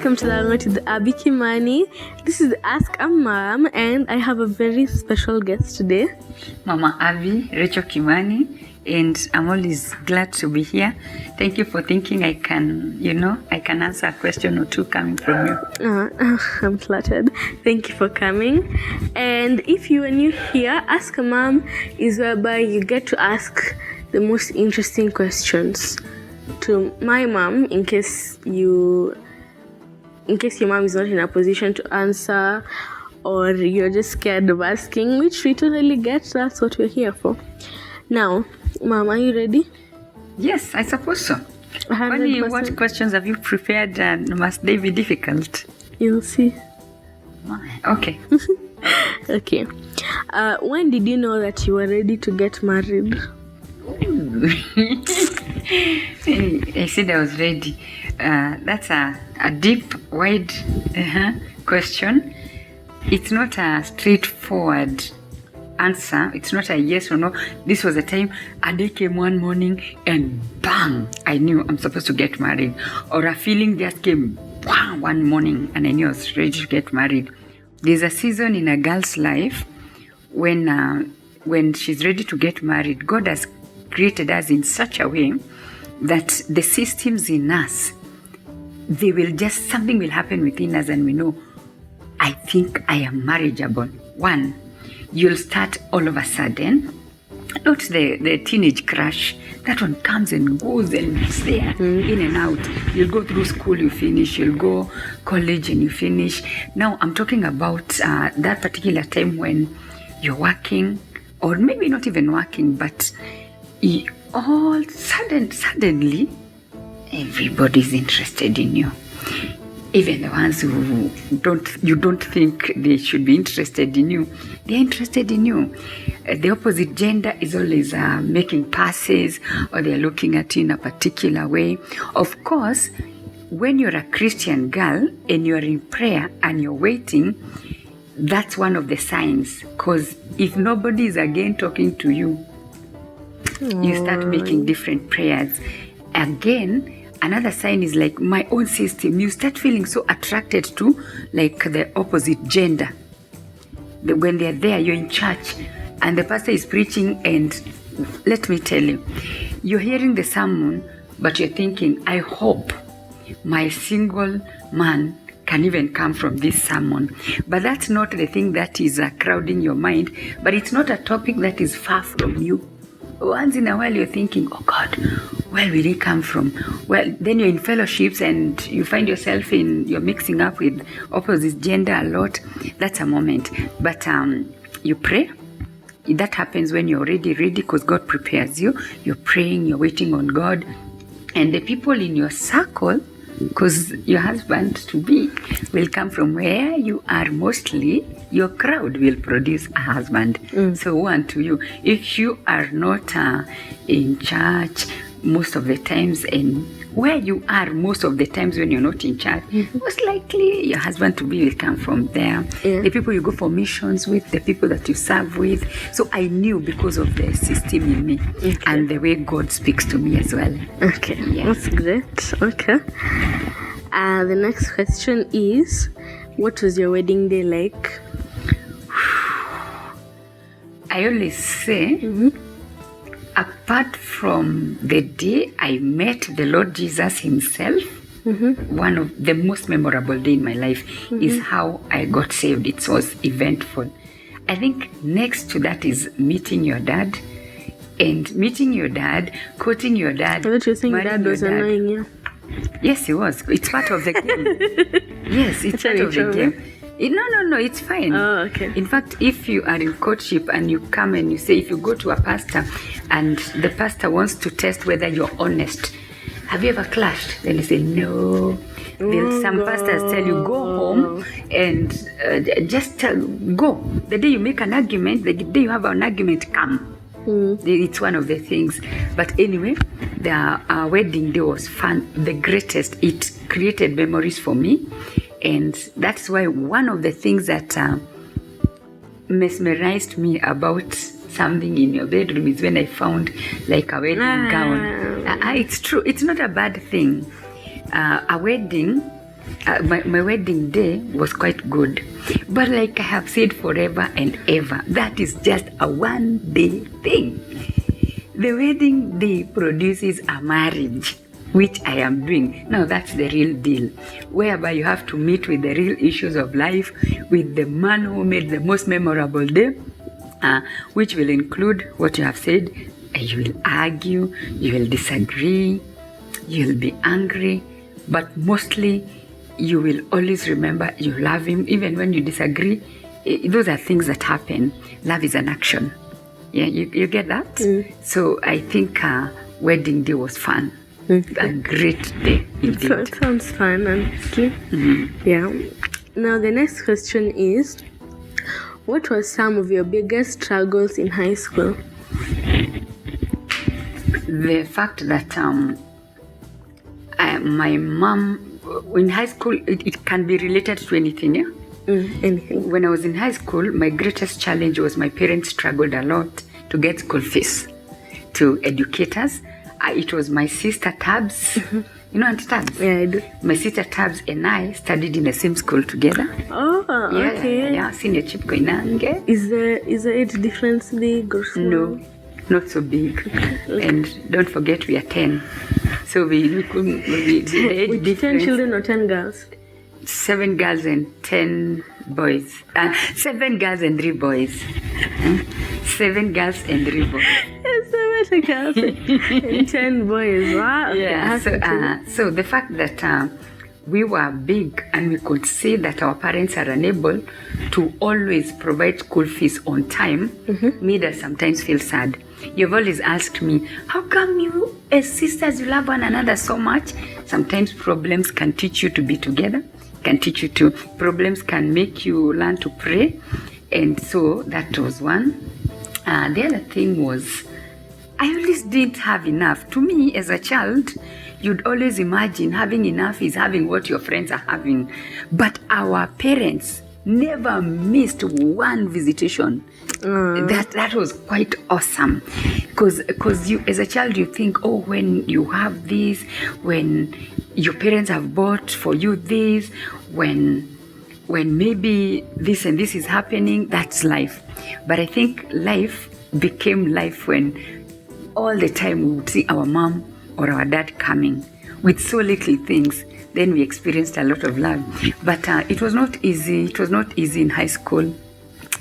welcome to the Hangout with Abby Kimani. This is Ask a Mom, and I have a very special guest today. Mama Abby, Rachel Kimani, and I'm always glad to be here. Thank you for thinking I can answer a question or two coming from you. I'm flattered. Thank you for coming. And if you are new here, Ask a Mom is whereby you get to ask the most interesting questions to my mom in case your mom is not in a position to answer, or you're just scared of asking, which we totally get. That's what we're here for. Now, Mom, are you ready? Yes, I suppose so. 100%. What questions have you prepared, and must they be difficult? You'll see. Okay. Okay. When did you know that you were ready to get married? I said I was ready. That's a deep, wide question. It's not a straightforward answer. It's not a yes or no. This was a time a day came one morning and bang, I knew I'm supposed to get married. Or a feeling just came bang, one morning and I knew I was ready to get married. There's a season in a girl's life when she's ready to get married. God has created us in such a way that the systems in us, something will happen within us and we know, I think I am marriageable. One, you'll start all of a sudden, not the teenage crush, that one comes and goes and it's there, in and out. You'll go through school, you finish, you'll go college and you finish. Now I'm talking about that particular time when you're working, or maybe not even working, but suddenly everybody's interested in you. Even the ones who you don't think they should be interested in you, they're interested in you. The opposite gender is always making passes, or they're looking at you in a particular way. Of course, when you're a Christian girl and you're in prayer and you're waiting, that's one of the signs. Because if nobody is again talking to you, you start making different prayers. Again, another sign is like my own system. You start feeling so attracted to like the opposite gender. When they're there, you're in church and the pastor is preaching, and let me tell you, you're hearing the sermon, but you're thinking, I hope my single man can even come from this sermon. But that's not the thing that is crowding your mind, but it's not a topic that is far from you. Once in a while you're thinking, oh God, where will he come from? Well, then you're in fellowships and you find yourself you're mixing up with opposite gender a lot. That's a moment. But you pray. That happens when you're already ready, because God prepares you. You're praying, you're waiting on God. And the people in your circle, because your husband-to-be will come from where you are mostly, your crowd will produce a husband. So one to you. If you are not in church most of the times, and where you are most of the times when you're not in church, most likely your husband-to-be will come from there. Yeah. The people you go for missions with, the people that you serve with. So I knew because of the system in me, and the way God speaks to me as well. Okay, yeah. That's great. Okay. The next question is, what was your wedding day like? I always say, apart from the day I met the Lord Jesus himself, one of the most memorable day in my life is how I got saved. It was eventful. I think next to that is meeting your dad, and meeting your dad, quoting your dad. I thought you were saying dad was annoying you. Yes, he was. It's part of the game. Yes, it's part of the game. No, it's fine. Oh, okay. In fact, if you are in courtship and you come and you say, if you go to a pastor and the pastor wants to test whether you're honest, have you ever clashed? Then you say, no. Some pastors tell you, go home and just go. The day you make an argument, the day you have an argument, come. It's one of the things. But anyway, our wedding day was fun, the greatest. It created memories for me. And that's why one of the things that mesmerized me about something in your bedroom is when I found like a wedding gown. It's true. It's not a bad thing. A wedding my wedding day was quite good. But like I have said forever and ever, that is just a one-day thing. The wedding day produces a marriage, which I am doing. Now that's the real deal, whereby you have to meet with the real issues of life, with the man who made the most memorable day, which will include what you have said. You will argue, you will disagree, you will be angry, but mostly you will always remember you love him, even when you disagree. Those are things that happen. Love is an action. Yeah, you get that? So I think wedding day was fun. A great day indeed. It sounds fun, honestly. Yeah. Now the next question is, what was some of your biggest struggles in high school? The fact that my mom, in high school, it can be related to anything, yeah? Anything. When I was in high school, my greatest challenge was my parents struggled a lot to get school fees to educate us. It was my sister Tabs. You know Auntie Tabs? Yeah, I do. My sister Tabs and I studied in the same school together. Oh, okay. Yeah, senior Chip Koinange. Is the age difference big or small? No, not so big. And don't forget, we are 10. So we couldn't. With 10 children or 10 girls? 7 girls and 10 boys. 7 girls and 3 boys. 7 girls and 3 boys. 7 girls and 10 boys. Wow. Yeah. So the fact that we were big and we could see that our parents are unable to always provide school fees on time made us sometimes feel sad. You've always asked me, how come you as sisters you love one another so much? Sometimes problems can teach you to be together, problems can make you learn to pray. And so that was one. The other thing was, I always didn't have enough. To me, as a child, you'd always imagine having enough is having what your friends are having. But our parents never missed one visitation. That was quite awesome, because you as a child you think, oh, when you have this, when your parents have bought for you this, when maybe this and this is happening, that's life. But I think life became life when all the time we would see our mom or our dad coming with so little things. Then we experienced a lot of love. But it was not easy. It was not easy in high school.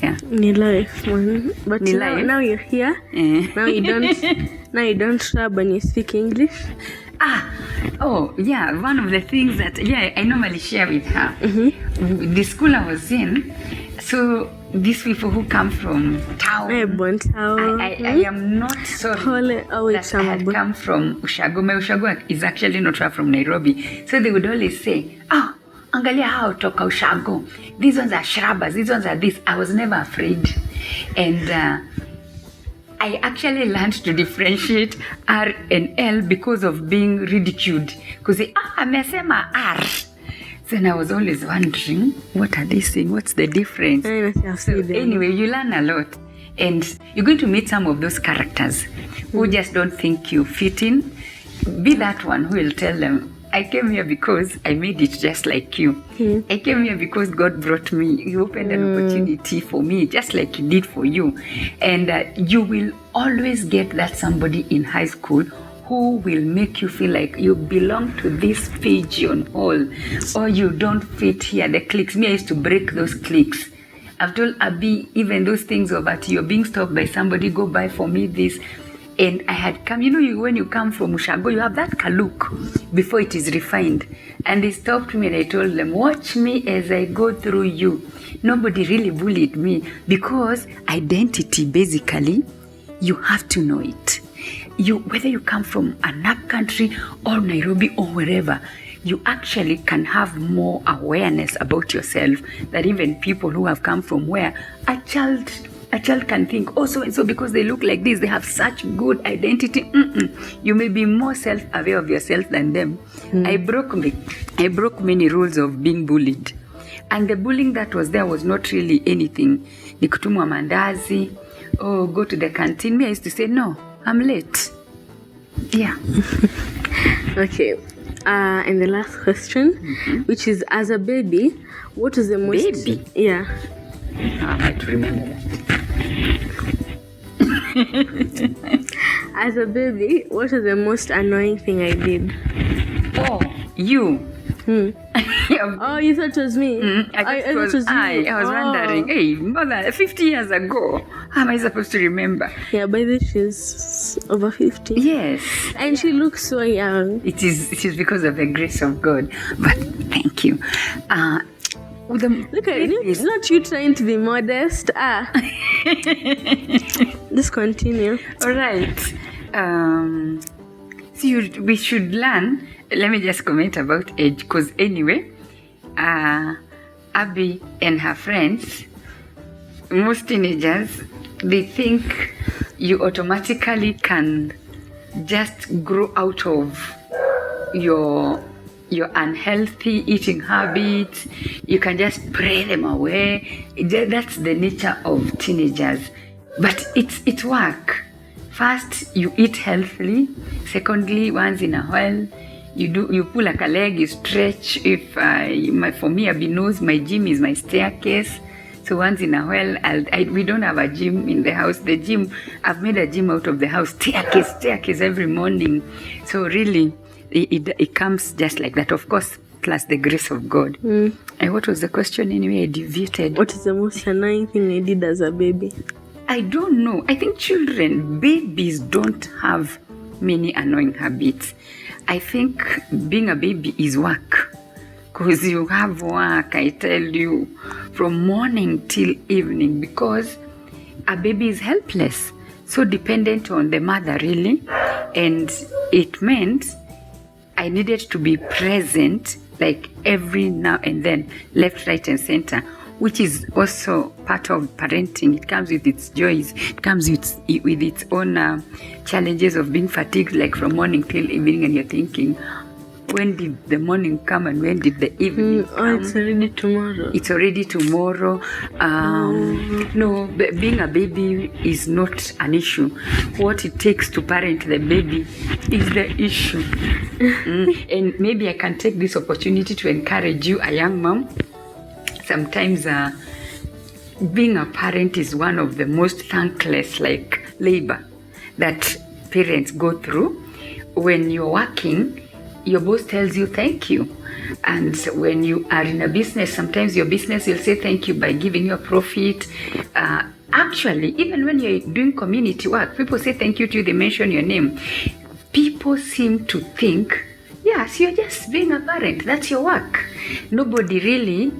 Yeah. Ni life, man. But now you're here. Now you don't rub when you speak English. Oh, yeah. One of the things that, I normally share with her. The school I was in, so these people who come from town, I am not sorry that I had come from Ushago. My Ushago is actually not far from Nairobi. So they would always say, angalia hao toka Ushago. These ones are shrubs, these ones are this. I was never afraid. And I actually learned to differentiate R and L because of being ridiculed. Because they, amesema R. Then I was always wondering, what are they saying? What's the difference? So anyway, you learn a lot. And you're going to meet some of those characters who just don't think you fit in. Be that one who will tell them, I came here because I made it just like you. I came here because God brought me. He opened an opportunity for me, just like He did for you. And you will always get that somebody in high school who will make you feel like you belong to this pigeonhole, or you don't fit here. The cliques. Me, I used to break those cliques. I've told Abby, even those things of that you're being stopped by somebody, go buy for me this. And I had come, when you come from Ushago, you have that kaluk before it is refined. And they stopped me and I told them, watch me as I go through you. Nobody really bullied me because identity, basically, you have to know it. Whether you come from an up country or Nairobi or wherever, you actually can have more awareness about yourself than even people who have come from where a child can think, oh, so and so, because they look like this, they have such good identity. You may be more self-aware of yourself than them. I broke many rules of being bullied. And the bullying that was there was not really anything. Nikutumwa mandazi, go to the canteen. Me, I used to say, no, I'm late. Yeah. Okay. And the last question, which is, as a baby, what is the most... Baby? Yeah. I might remember that. As a baby, what is the most annoying thing I did? Oh, you. Oh, you thought it was me? I thought it was you. I was wondering, hey, more than 50 years ago, how am I supposed to remember? Yeah, by the way, she's over 50. Yes. And she looks so young. It is because of the grace of God. But thank you. Look at you, not you trying to be modest. Just continue. All right. We should learn. Let me just comment about age, because anyway, Abby and her friends, most teenagers, they think you automatically can just grow out of your unhealthy eating habits. You can just pray them away. That's the nature of teenagers. But it's work. First, you eat healthily. Secondly, once in a while, you pull like a leg, you stretch. For me, Abby knows my gym is my staircase. So once in a while, we don't have a gym in the house. The gym, I've made a gym out of the house. Staircase every morning. So really, it comes just like that. Of course, plus the grace of God. And what was the question anyway? I deviated. What is the most annoying thing I did as a baby? I don't know. I think babies don't have many annoying habits. I think being a baby is work. Because you have work, I tell you, from morning till evening. Because a baby is helpless. So dependent on the mother, really. And it meant I needed to be present, like every now and then, left, right, and center, which is also part of parenting. It comes with its joys. It comes with its own challenges of being fatigued, like from morning till evening, and you're thinking, when did the morning come and when did the evening come? Oh, it's already tomorrow. It's already tomorrow. No, being a baby is not an issue. What it takes to parent the baby is the issue. And maybe I can take this opportunity to encourage you, a young mom. Sometimes being a parent is one of the most thankless labor that parents go through. When you're working, your boss tells you thank you. And when you are in a business, sometimes your business will say thank you by giving you a profit. Actually, even when you're doing community work, people say thank you to you, they mention your name. People seem to think, yes, you're just being a parent, that's your work. Nobody really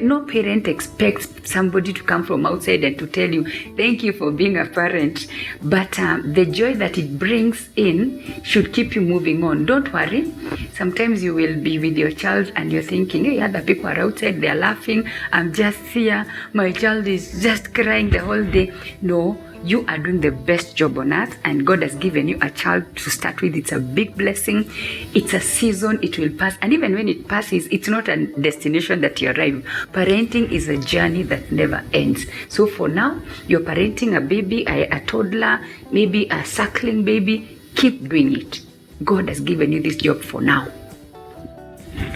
no parent expects somebody to come from outside and to tell you thank you for being a parent, but the joy that it brings in should keep you moving on. Don't worry, sometimes you will be with your child and you're thinking, hey, other people are outside, they're laughing, I'm just here, my child is just crying the whole day. No, you are doing the best job on earth, and God has given you a child to start with. It's a big blessing. It's a season, it will pass. And even when it passes, it's not a destination that you arrive. Parenting is a journey that never ends. So for now, you're parenting a baby, a toddler, maybe a suckling baby. Keep doing it. God has given you this job for now.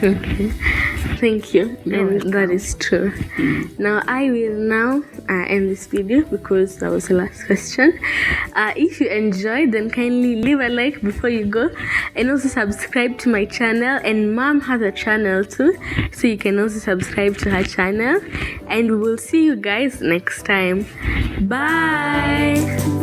Okay, thank you. And that is true. Now I will end this video because that was the last question. If you enjoyed, then kindly leave a like before you go, and also subscribe to my channel. And mom has a channel too, so you can also subscribe to her channel. And we will see you guys next time. Bye.